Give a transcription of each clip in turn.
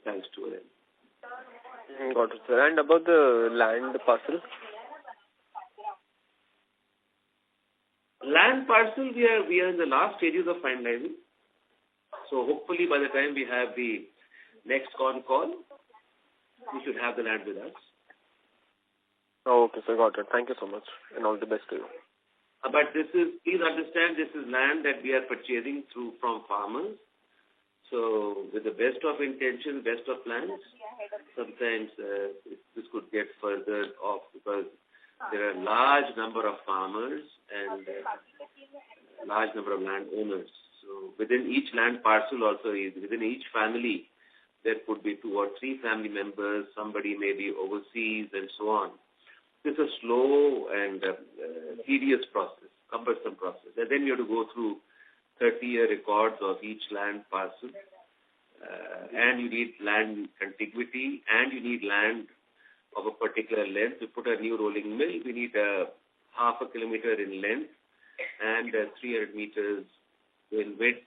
thanks to them. Got it, sir. And about the land parcel? Land parcel, we are in the last stages of finalizing. So hopefully by the time we have the next Concall, we should have the land with us. Oh, okay, sir. Got it. Thank you so much, and all the best to you. But please understand, this is land that we are purchasing from farmers. So with the best of intentions, best of plans, sometimes this could get further off because there are a large number of farmers and a large number of landowners. So within each land parcel also, within each family, there could be 2 or 3 family members, somebody may be overseas and so on. It's a slow and tedious process, cumbersome process. And then you have to go through 30-year records of each land parcel. And you need land contiguity, and you need land of a particular length. To put a new rolling mill, we need half a kilometer in length and 300 meters in width.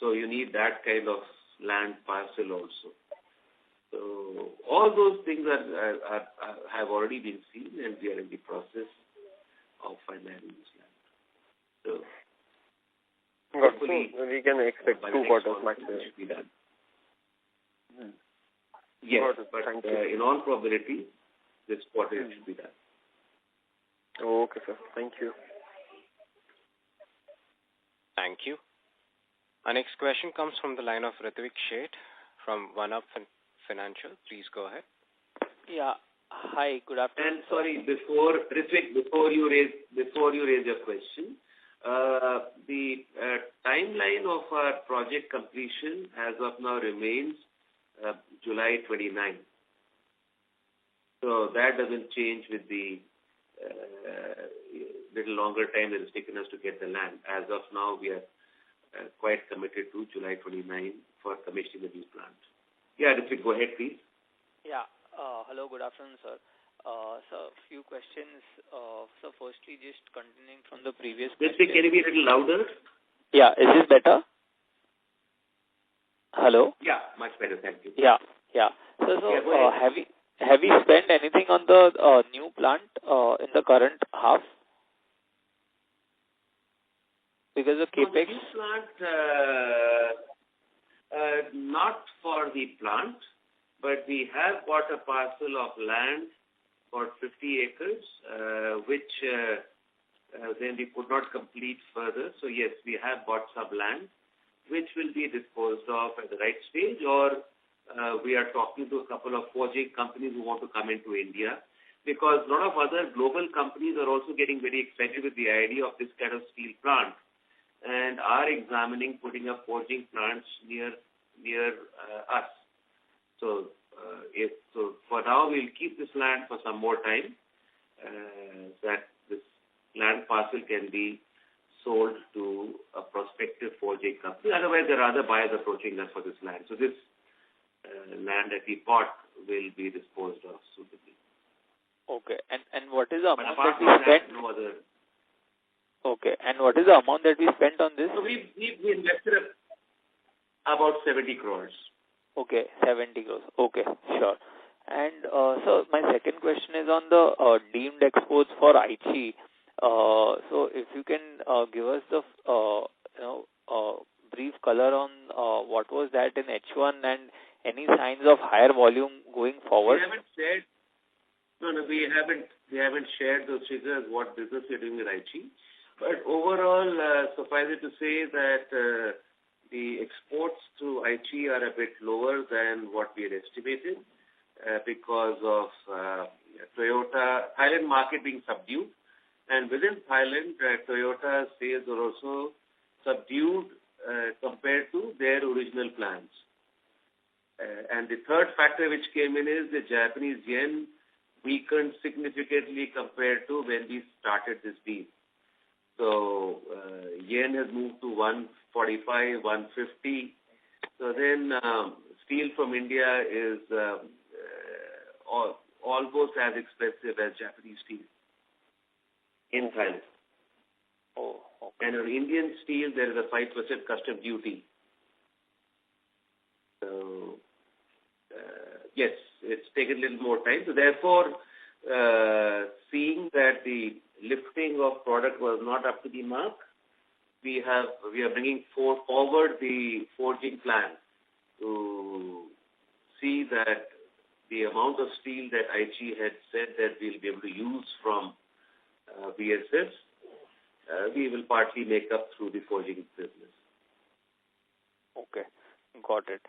So you need that kind of land parcel also. So all those things have already been seen, and we are in the process of finalizing this land. So hopefully we can expect 2 quarters maximum. Should be done. Yes, but in all probability, this quarter it should be done. Okay, sir. Thank you. Thank you. Our next question comes from the line of Ritvik Sheth from One Up Financial. Please go ahead. Yeah. Hi. Good afternoon. And sorry, before you raise your question, the timeline of our project completion as of now remains July 29. So that doesn't change with the little longer time that it's taken us to get the land. As of now, we are quite committed to July 29 for commissioning the new plant. Yeah, Ritvik, go ahead, please. Yeah. Hello, good afternoon, sir. So, a few questions. So, firstly, just continuing from the previous question. Ritvik, can you be a little louder? Yeah. Is this better? Hello? Yeah, much better. Thank you. Yeah. So have you spent anything on the new plant in the current half? Because the capex. The new plant, not for the plant, but we have bought a parcel of land for 50 acres, which then we could not complete further. So yes, we have bought some land, which will be disposed of at the right stage, or we are talking to a couple of forging companies who want to come into India, because a lot of other global companies are also getting very excited with the idea of this kind of steel plant and are examining putting up forging plants near us. So for now, we'll keep this land for some more time, that this land parcel can be sold to a prospective forging company. Otherwise, there are other buyers approaching us for this land. So this land that we bought will be disposed of suitably. Okay. And what is the amount that we spent? No other. Okay. And what is the amount that we spent on this? So we invested about 70 crores. Okay, 70 crores. Okay, sure. And so my second question is on the deemed exports for Aichi. So if you can give us the brief color on what was that in H1 and any signs of higher volume going forward. We haven't shared those figures, what business we're doing with Aichi. But overall, suffice it to say that the exports to Aichi are a bit lower than what we had estimated because of Toyota, Thailand market being subdued. And within Thailand, Toyota's sales are also subdued compared to their original plans. And the third factor which came in is the Japanese yen weakened significantly compared to when we started this deal. So yen has moved to 145, 150. So then steel from India is almost as expensive as Japanese steel in Thailand. Oh, okay. And on Indian steel, there is a 5% custom duty. So Yes, it's taken a little more time. So therefore, seeing that the lifting of product was not up to the mark, we are bringing forward the forging plan to see that the amount of steel that Aichi had said that we'll be able to use from VSS, we will partly make up through the forging business. Okay, got it.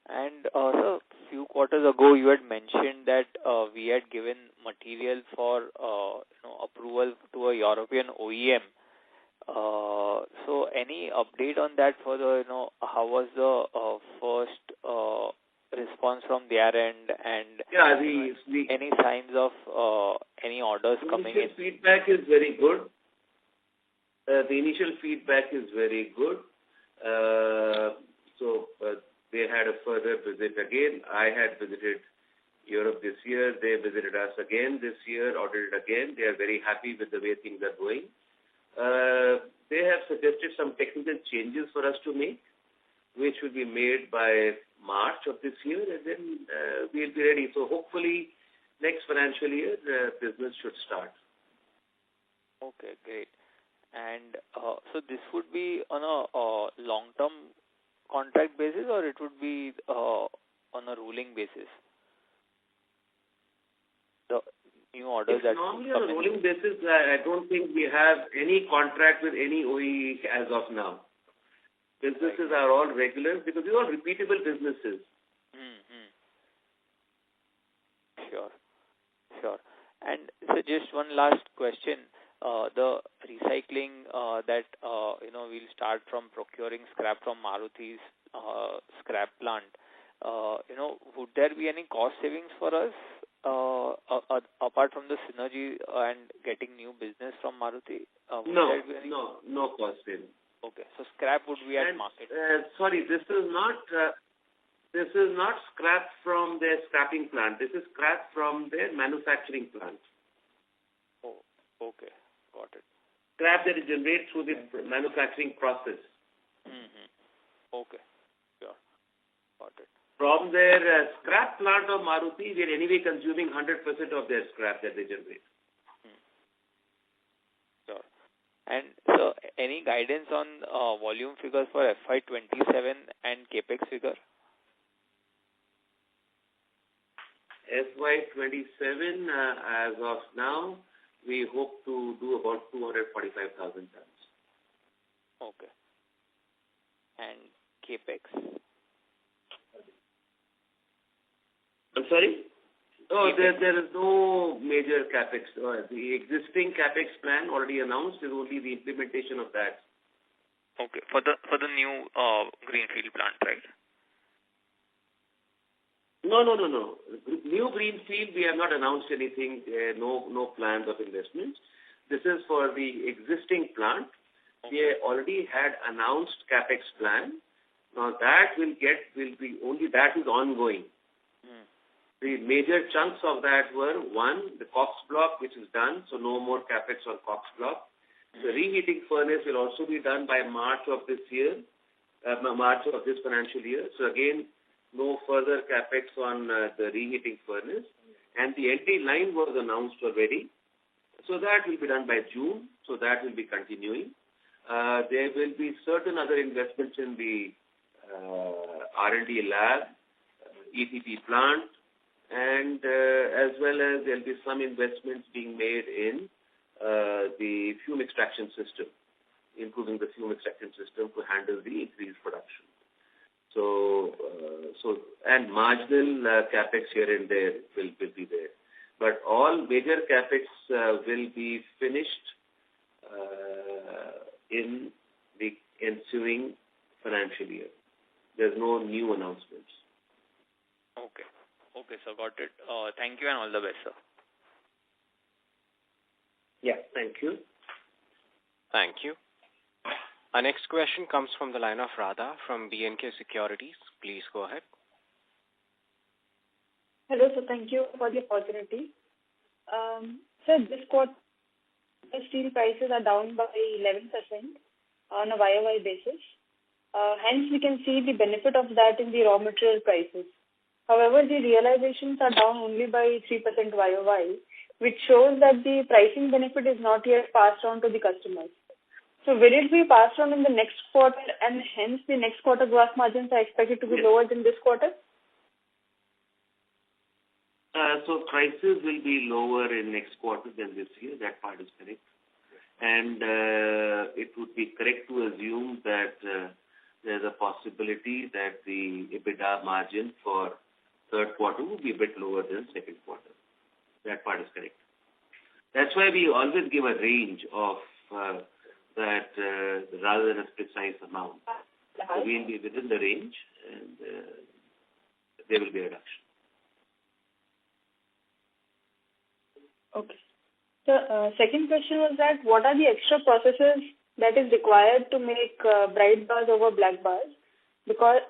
And so few quarters ago, you had mentioned that we had given material for approval to a European OEM. So any update on that for the how was the first response from their end, and any signs of any orders coming in? The feedback is very good. The initial feedback is very good. So they had a further visit again. I had visited Europe this year. They visited us again this year, audited again. They are very happy with the way things are going. They have suggested some technical changes for us to make, which will be made by March of this year, and then we'll be ready. So hopefully next financial year, business should start. Okay, great. And so this would be on a long-term contract basis, or it would be on a rolling basis? The new orders that normally on a rolling basis. I don't think we have any contract with any OE as of now. Businesses are all regular because these are all repeatable businesses. Sure. And so just one last question. The recycling that we'll start from procuring scrap from Maruti's scrap plant. Would there be any cost savings for us apart from the synergy and getting new business from Maruti? No cost savings. Okay, so scrap would be at market. Sorry, this is not scrap from their scrapping plant. This is scrap from their manufacturing plant. Oh, okay. Got it. Scrap that is generated through the manufacturing process. Okay. Sure. Got it. From their scrap plant of Maruti, we are anyway consuming 100% of their scrap that they generate. Sure. And so, any guidance on volume figures for FY27 and capex figure? FY27, as of now, we hope to do about 245,000 tons. Okay. And capex? I'm sorry? Oh, there is no major capex. The existing capex plan already announced is only the implementation of that. Okay, for the new greenfield plant, right? No. New greenfield, we have not announced anything. No plans of investments. This is for the existing plant. Okay. We already had announced capex plan. Now that will be only that is ongoing. The major chunks of that were, one, the Cox block, which is done, so no more capex on Cox block. The reheating furnace will also be done by March of this financial year. So again, no further capex on the reheating furnace. And the NT line was announced already. So that will be done by June. So that will be continuing. There will be certain other investments in the R&D lab, ETP plant, and as well as there will be some investments being made in the fume extraction system, improving the fume extraction system to handle the increased production. So and marginal capex here and there will be there. But all major capex will be finished in the ensuing financial year. There's no new announcements. Okay, sir, got it. Thank you and all the best, sir. Yeah, thank you. Thank you. Our next question comes from the line of Radha from B&K Securities. Please go ahead. Hello, sir. Thank you for the opportunity. Sir, this quarter, the steel prices are down by 11% on a YOY basis. Hence, we can see the benefit of that in the raw material prices. However, the realizations are down only by 3% YOY, which shows that the pricing benefit is not yet passed on to the customers. So will it be passed on in the next quarter, and hence the next quarter gross margins are expected to be lower than this quarter? So prices will be lower in next quarter than this year. That part is correct. And it would be correct to assume that there's a possibility that the EBITDA margin for third quarter will be a bit lower than second quarter. That part is correct. That's why we always give a range of that rather than a precise amount. So we'll be within the range, and there will be a reduction. Okay. The second question was that what are the extra processes that is required to make bright bars over black bars? Because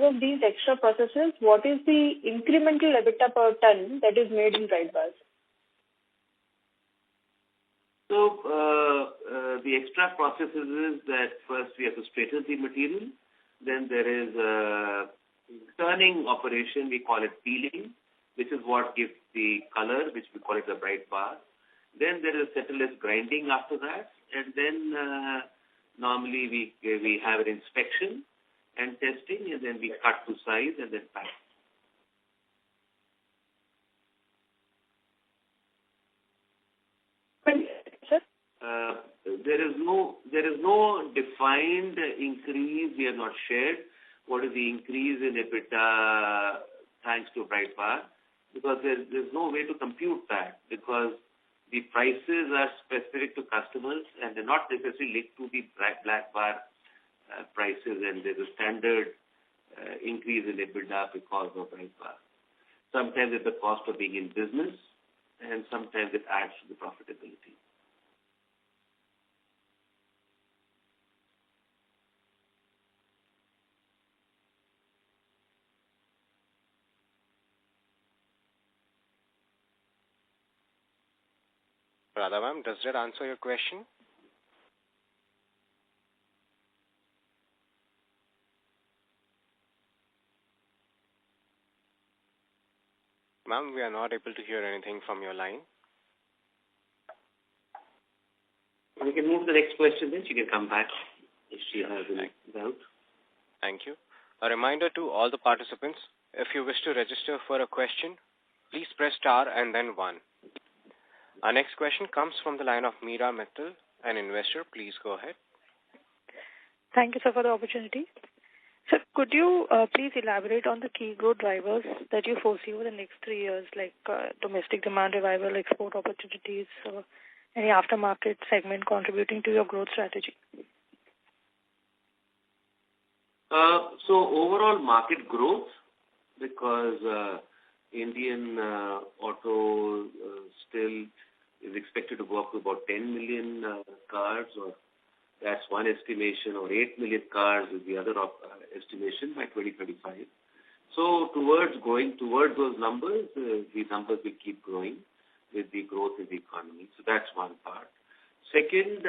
of these extra processes, what is the incremental EBITDA per ton that is made in bright bars? So the extra processes is that first we have to straighten the material. Then there is a turning operation, we call it peeling, which is what gives the color, which we call it the bright bar. Then there is settleless grinding after that, and then normally we have an inspection and testing, and then we cut to size and then pack. Sir? There is no defined increase. We have not shared what is the increase in EBITDA thanks to bright bar, because there's no way to compute that, because the prices are specific to customers and they're not necessarily linked to the black bar prices, and there's a standard increase in EBITDA because of bright bar. Sometimes it's the cost of being in business, and sometimes it adds to the profitability. Radha ma'am, does that answer your question? Ma'am, we are not able to hear anything from your line. We can move to the next question, then she can come back if she has any doubt. Thank you. A reminder to all the participants, if you wish to register for a question, please press star and then 1. Our next question comes from the line of Meera Mittal, an investor. Please go ahead. Thank you, sir, for the opportunity. Sir, could you please elaborate on the key growth drivers that you foresee over the next 3 years, like domestic demand revival, export opportunities, any aftermarket segment contributing to your growth strategy? So overall market growth, because Indian auto still is expected to go up to about 10 million cars, or that's one estimation, or 8 million cars is the other estimation by 2035. So going towards those numbers, these numbers will keep growing with the growth in the economy. So that's one part. Second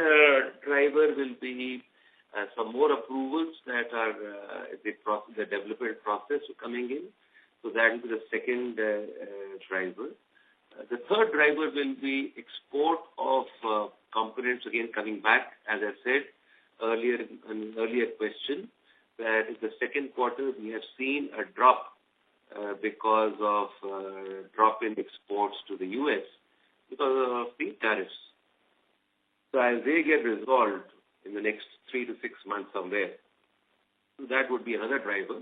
driver will be some more approvals that are the development process coming in. So that will be the second driver. The third driver will be export of components, again coming back, as I said earlier in an earlier question, that in the second quarter we have seen a drop because of drop in exports to the US because of the tariffs. So as they get resolved in the next 3 to 6 months somewhere, that would be another driver.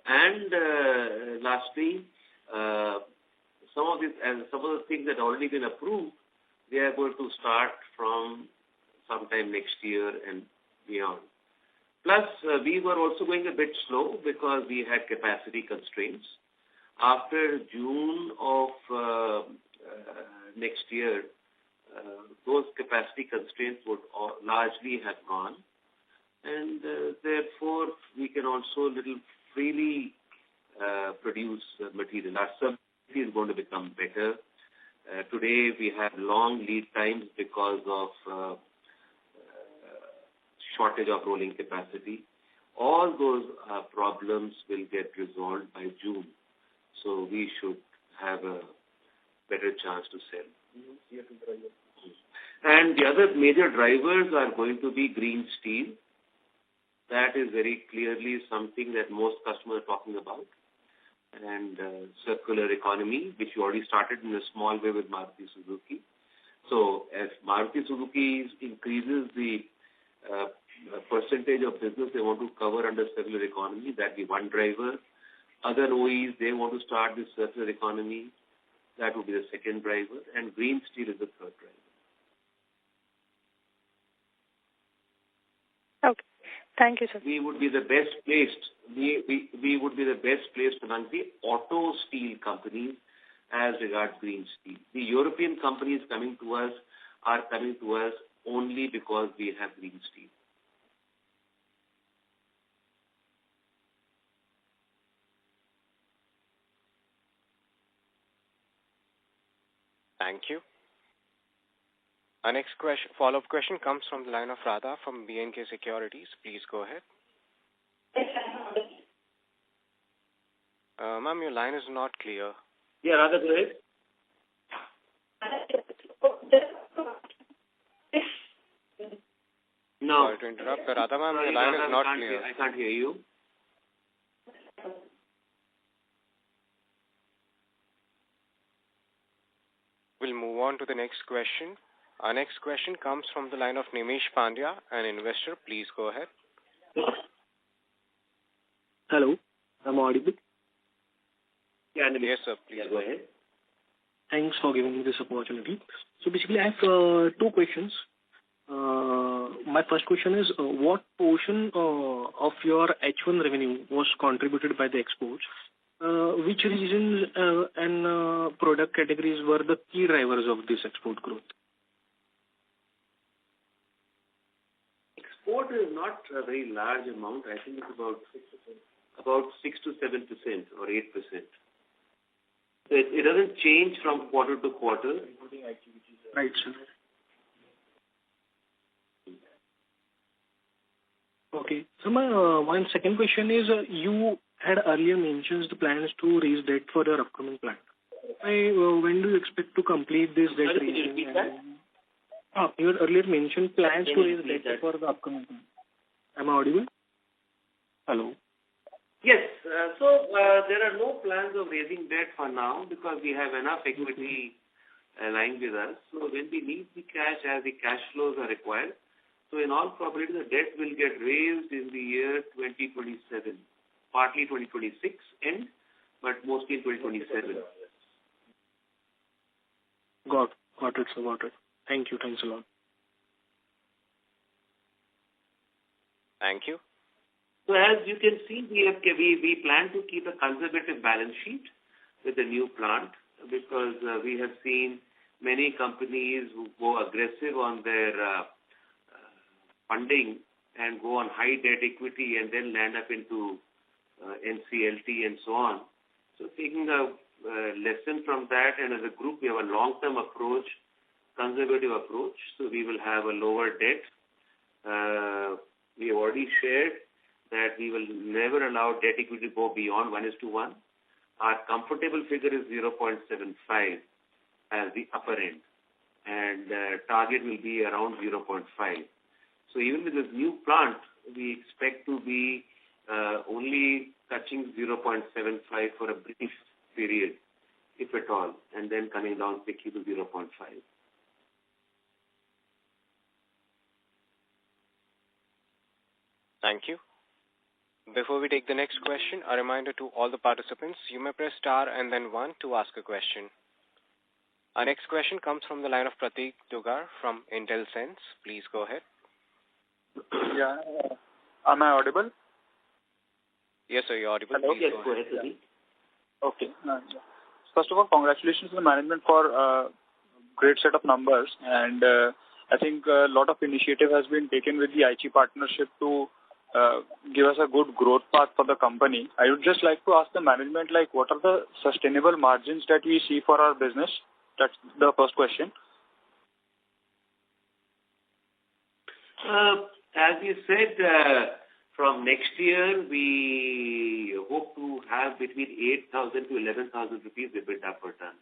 And lastly, some of the things that have already been approved, they are going to start from sometime next year and beyond. Plus, we were also going a bit slow because we had capacity constraints. After June of next year, those capacity constraints would largely have gone, and therefore we can also little freely produce material. Our supply is going to become better. Today we have long lead times because of shortage of rolling capacity. all those problems will get resolved by June. So we should have a better chance to sell. And the other major drivers are going to be green steel. That is very clearly something that most customers are talking about. And circular economy, which you already started in a small way with Maruti Suzuki. So as Maruti Suzuki increases the percentage of business they want to cover under circular economy, that will be one driver. Other OEs, they want to start this circular economy. That would be the second driver. And green steel is the third driver. Okay. Thank you, sir. We would be the best placed. We would be the best placed among the auto steel companies as regards green steel. The European companies coming to us are coming to us only because we have green steel. Thank you. Our next follow-up question comes from the line of Radha from B&K Securities. Please go ahead. Ma'am, your line is not clear. Yeah, Radha, go ahead. No. Sorry to interrupt. Radha, ma'am, your line is not clear. I can't hear you. We'll move on to the next question. Our next question comes from the line of Nimish Pandya, an investor. Please go ahead. Hello, I'm audible? Yeah, Nimish. Yes, sir. Please go ahead. Thanks for giving me this opportunity. So basically, I have two questions. My first question is, what portion of your H1 revenue was contributed by the exports? Which regions and product categories were the key drivers of this export growth? Export is not a very large amount. I think it's about 6 to 7% or 8%. So it doesn't change from quarter to quarter. Right, sir. Okay. So my second question is, you had earlier mentioned the plans to raise debt for your upcoming plant. When do you expect to complete this debt raising? You had earlier mentioned plans to raise debt for the upcoming plant. Am I audible? Hello? Yes. So there are no plans of raising debt for now because we have enough equity lying with us. So when we need the cash, as the cash flows are required, so in all probability the debt will get raised in the year 2027, partly 2026 end, but mostly 2027. Got it, sir. Got it. Thank you. Thanks a lot. Thank you. So as you can see, we plan to keep a conservative balance sheet with the new plant because we have seen many companies who go aggressive on their funding and go on high debt equity and then land up into NCLT and so on. So taking a lesson from that, and as a group we have a long-term approach, conservative approach, so we will have a lower debt. We have already shared that we will never allow debt equity to go beyond 1:1. Our comfortable figure is 0.75 as the upper end, and target will be around 0.5. So even with this new plant, we expect to be only touching 0.75 for a brief period, if at all, and then coming down quickly to 0.5. Thank you. Before we take the next question, a reminder to all the participants, you may press star and then 1 to ask a question. Our next question comes from the line of Prateek Dugar from IntelSense. Please go ahead. Yeah. Am I audible? Yes, sir, you're audible. Hello? Yes, go ahead, Prateek. Okay. First of all, congratulations to the management for a great set of numbers. And I think a lot of initiative has been taken with the Aichi partnership to give us a good growth path for the company. I would just like to ask the management, like, what are the sustainable margins that we see for our business? That's the first question. As you said, From next year, we hope to have between 8,000 to 11,000 rupees EBITDA per ton.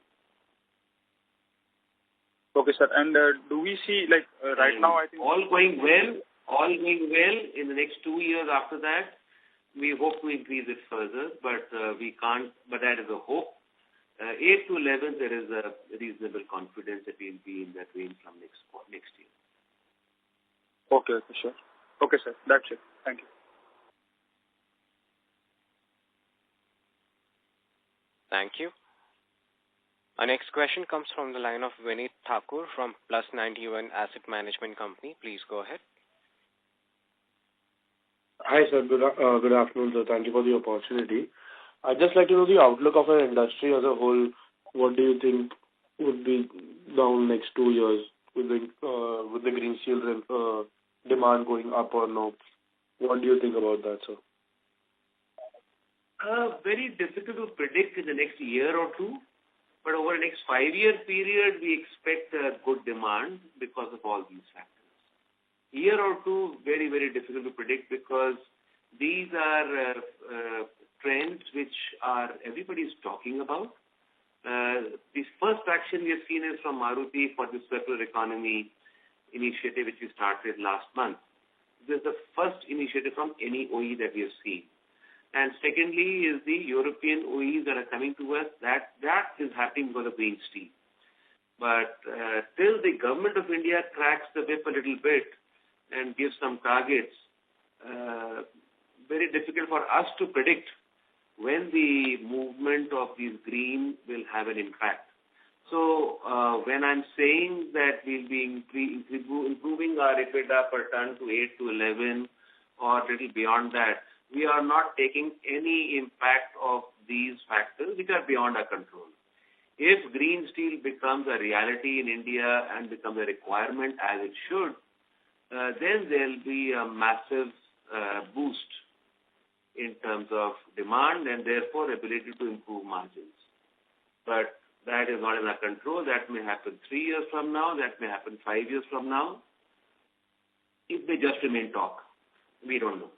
Okay, sir. And do we see, like, right now, I think... All going well in the next 2 years after that, we hope to increase it further, but we can't, but that is a hope. 8 to 11, there is a reasonable confidence that we'll be in that range from next year. Okay, sure. Okay, sir. That's it. Thank you. Thank you. Our next question comes from the line of Vinit Thakur from Plus 91 Asset Management Company. Please go ahead. Hi, sir. Good afternoon, sir. Thank you for the opportunity. I'd just like to know the outlook of our industry as a whole. What do you think would be down next 2 years with the green steel demand going up or no? What do you think about that, sir? Very difficult to predict in the next year or two, but over the next 5-year period, we expect a good demand because of all these factors. Year or two, very, very difficult to predict because these are trends which everybody is talking about. The first action we have seen is from Maruti for the circular economy initiative which we started last month. This is the first initiative from any OE that we have seen. And secondly is the European OEs that are coming to us. That is happening because of green steel. But till the government of India cracks the whip a little bit and gives some targets, very difficult for us to predict when the movement of these green will have an impact. So when I'm saying that we'll be improving our EBITDA per ton to 8 to 11 or a little beyond that, we are not taking any impact of these factors which are beyond our control. If green steel becomes a reality in India and becomes a requirement as it should, then there'll be a massive boost in terms of demand and therefore ability to improve margins. But that is not in our control. That may happen 3 years from now. That may happen 5 years from now. It may just remain talk. We don't know.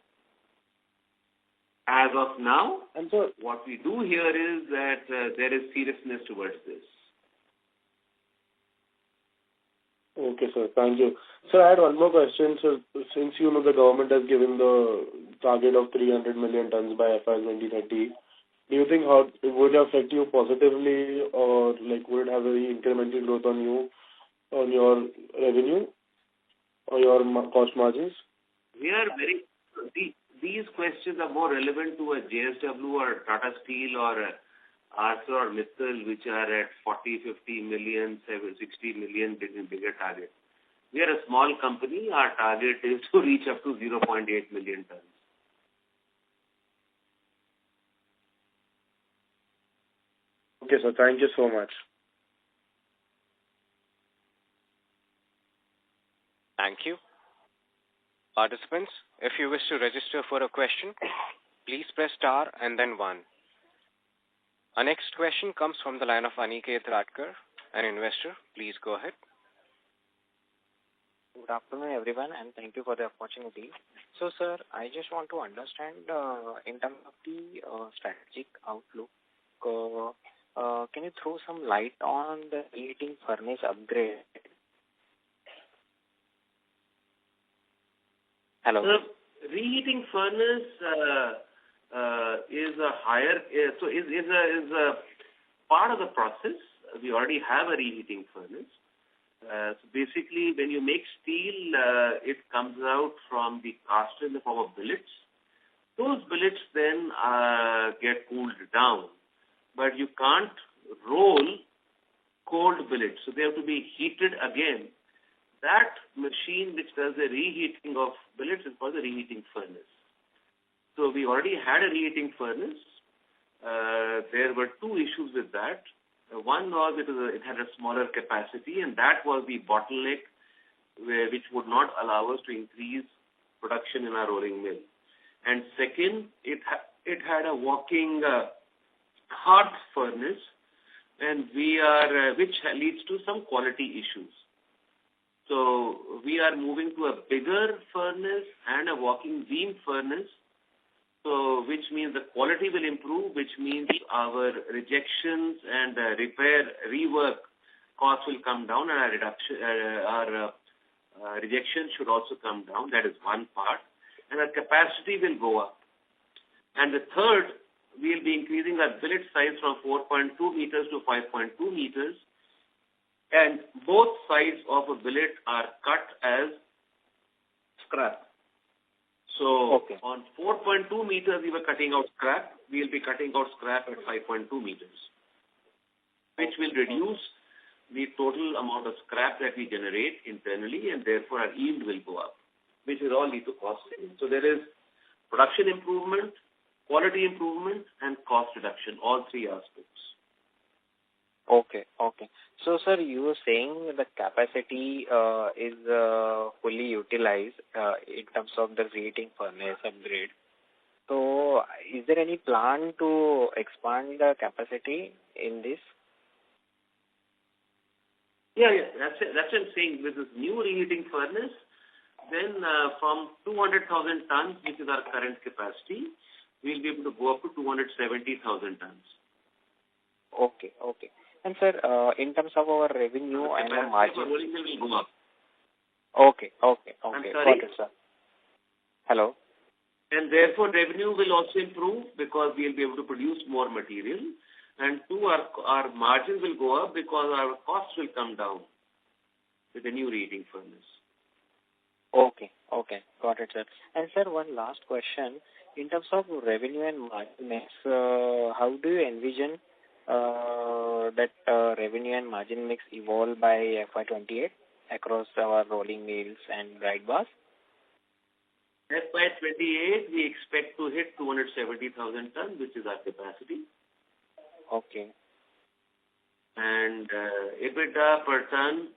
As of now, and so what we do here is that there is seriousness towards this. Okay, sir. Thank you. Sir, I had one more question. So, since the government has given the target of 300 million tons by FY2030, do you think how it would affect you positively, or like would it have any incremental growth on you, on your revenue, or your cost margins? We are these questions are more relevant to a JSW or Tata Steel or ArcelorMittal, which are at 40, 50 million, 60 million bigger target. We are a small company. Our target is to reach up to 0.8 million tons. Okay, sir. Thank you so much. Thank you. Participants, if you wish to register for a question, please press star and then 1. Our next question comes from the line of Aniket Radkar, an investor. Please go ahead. Good afternoon, everyone, and thank you for the opportunity. So, sir, I just want to understand in terms of the strategic outlook, can you throw some light on the reheating furnace upgrade? Hello. The reheating furnace is a higher, so is a part of the process. We already have a reheating furnace. So basically, when you make steel, it comes out from the caster in the form of billets. Those billets then get cooled down, but you can't roll cold billets, so they have to be heated again. That machine which does the reheating of billets is called the reheating furnace. So we already had a reheating furnace. There were 2 issues with that. One was it had a smaller capacity, and that was the bottleneck which would not allow us to increase production in our rolling mill. And second, it had a walking hearth furnace, and which leads to some quality issues. So we are moving to a bigger furnace and a walking beam furnace, so which means the quality will improve, which means our rejections and rework costs will come down, and our rejection should also come down. That is one part. And our capacity will go up. And the third, we'll be increasing our billet size from 4.2 meters to 5.2 meters. And both sides of a billet are cut as scrap. So on 4.2 meters, we were cutting out scrap. We'll be cutting out scrap at 5.2 meters, which will reduce the total amount of scrap that we generate internally, and therefore our yield will go up, which will all lead to cost saving. So there is production improvement, quality improvement, and cost reduction, all three aspects. Okay. So, sir, you were saying the capacity is fully utilized in terms of the reheating furnace upgrade. So, is there any plan to expand the capacity in this? Yeah. That's it. That's what I'm saying. With this new reheating furnace, then from 200,000 tons, which is our current capacity, we'll be able to go up to 270,000 tons. Okay. And sir, in terms of our revenue and our margin. Rolling mill will go up. Okay. I'm sorry? Got it, sir. Hello. And therefore, revenue will also improve because we'll be able to produce more material. And two, our margin will go up because our costs will come down with the new reheating furnace. Okay. Got it, sir. And sir, one last question. In terms of revenue and margin mix, how do you envision that revenue and margin mix evolve by FY28 across our rolling mills and bright bars? FY28, we expect to hit 270,000 tons, which is our capacity. Okay. And EBITDA per ton,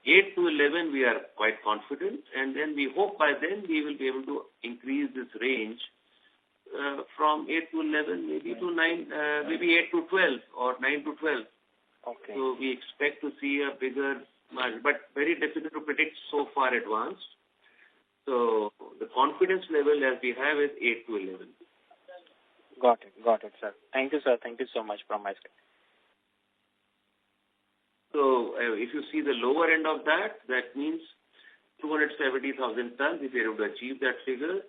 8 to 11, we are quite confident. And then we hope by then we will be able to increase this range from 8 to 11, maybe to 9, maybe 8 to 12 or 9 to 12. Okay. So we expect to see a bigger margin, but very difficult to predict so far advanced. So the confidence level as we have is 8 to 11. Got it, sir. Thank you, sir. Thank you so much from my side. So if you see the lower end of that, that means 270,000 tons, if you're able to achieve that figure.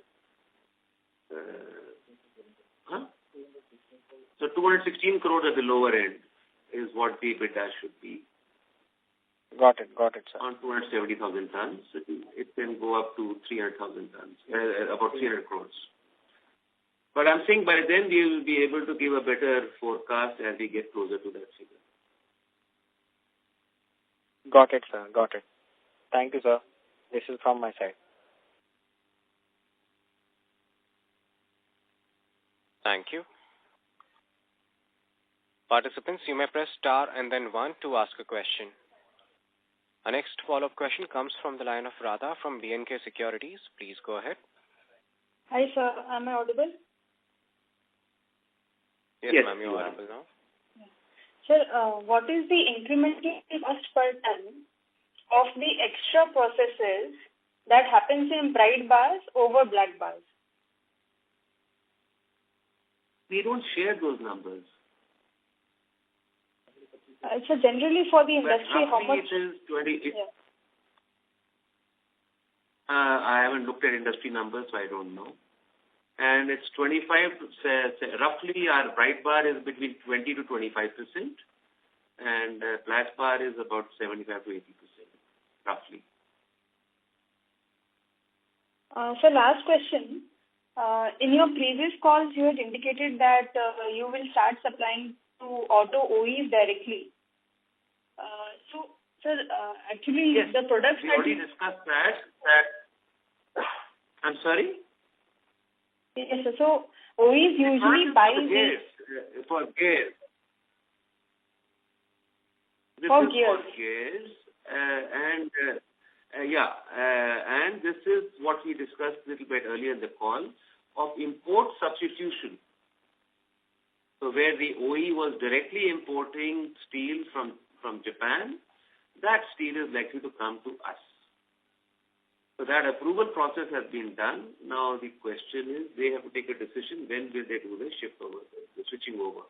So 216 crores at the lower end is what the EBITDA should be. Got it, sir. On 270,000 tons, it can go up to 300,000 tons, about 300 crores. But I'm saying by then we will be able to give a better forecast as we get closer to that figure. Got it, sir. Got it. Thank you, sir. This is from my side. Thank you. Participants, you may press star and then 1 to ask a question. Our next follow-up question comes from the line of Radha from B&K Securities. Please go ahead. Hi, sir. Am I audible? Yes, ma'am, you're audible now. Yeah. Sir, what is the incremental cost per ton of the extra processes that happens in bright bars over black bars? We don't share those numbers. So generally for the industry, how much? It is 20. I haven't looked at industry numbers, so I don't know. And it's 25, roughly our bright bar is between 20 to 25%, and black bar is about 75 to 80%, roughly. So last question. In your previous calls, you had indicated that you will start supplying to auto OEs directly. So, sir, actually, yes, the products we already discussed that. I'm sorry? Yes, sir. So, OEs usually buy gears. For gears. This for is gears. For gears. And this is what we discussed a little bit earlier in the call of import substitution. So where the OE was directly importing steel from Japan, that steel is likely to come to us. So that approval process has been done. Now the question is, they have to take a decision when will they do the shift over, the switching over.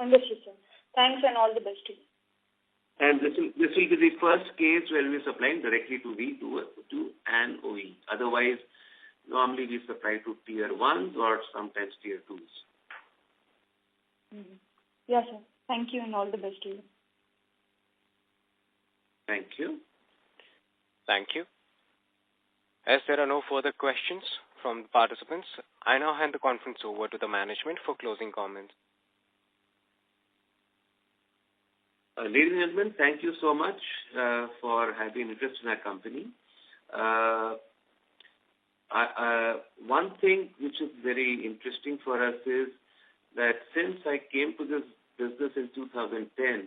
Understood, sir. Thanks and all the best to you. And this will be the first case where we're supplying directly to an OE. Otherwise, normally we supply to tier 1s or sometimes tier 2s. Mm-hmm. Yes, sir. Thank you and all the best to you. Thank you. Thank you. As there are no further questions from the participants, I now hand the conference over to the management for closing comments. Ladies and gentlemen, thank you so much for having interest in our company. One thing which is very interesting for us is that since I came to this business in 2010,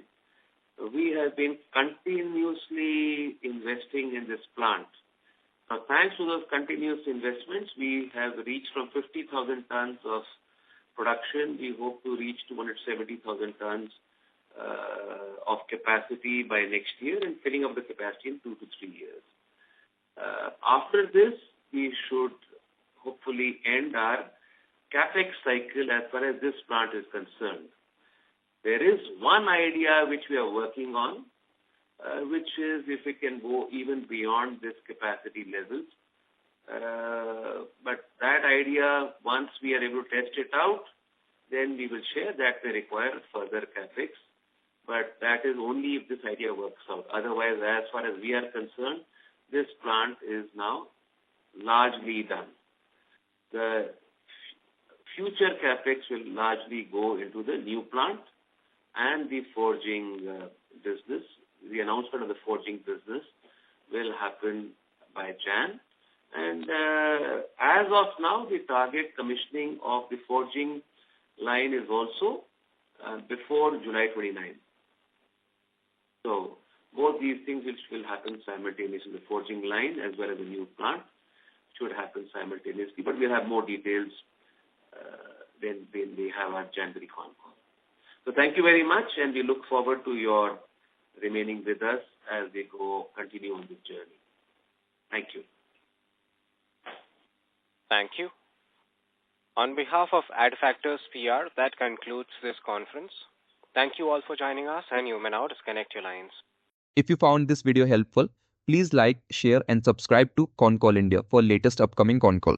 we have been continuously investing in this plant. Now, thanks to those continuous investments, we have reached from 50,000 tons of production. We hope to reach 270,000 tons of capacity by next year and filling up the capacity in 2 to 3 years. After this, we should hopefully end our capex cycle as far as this plant is concerned. There is one idea which we are working on, which is if we can go even beyond this capacity levels. But that idea, once we are able to test it out, then we will share that may require further capex. But that is only if this idea works out. Otherwise, as far as we are concerned, this plant is now largely done. The future capex will largely go into the new plant and the forging business. The announcement of the forging business will happen by Jan. And as of now, the target commissioning of the forging line is also before July 29. So both these things which will happen simultaneously, the forging line as well as the new plant should happen simultaneously. But we'll have more details when we have our January Concall. So thank you very much, and we look forward to your remaining with us as we continue on this journey. Thank you. Thank you. On behalf of Adfactors PR, that concludes this conference. Thank you all for joining us, and you may now disconnect your lines. If you found this video helpful, please like, share and subscribe to Concall India for latest upcoming Concall.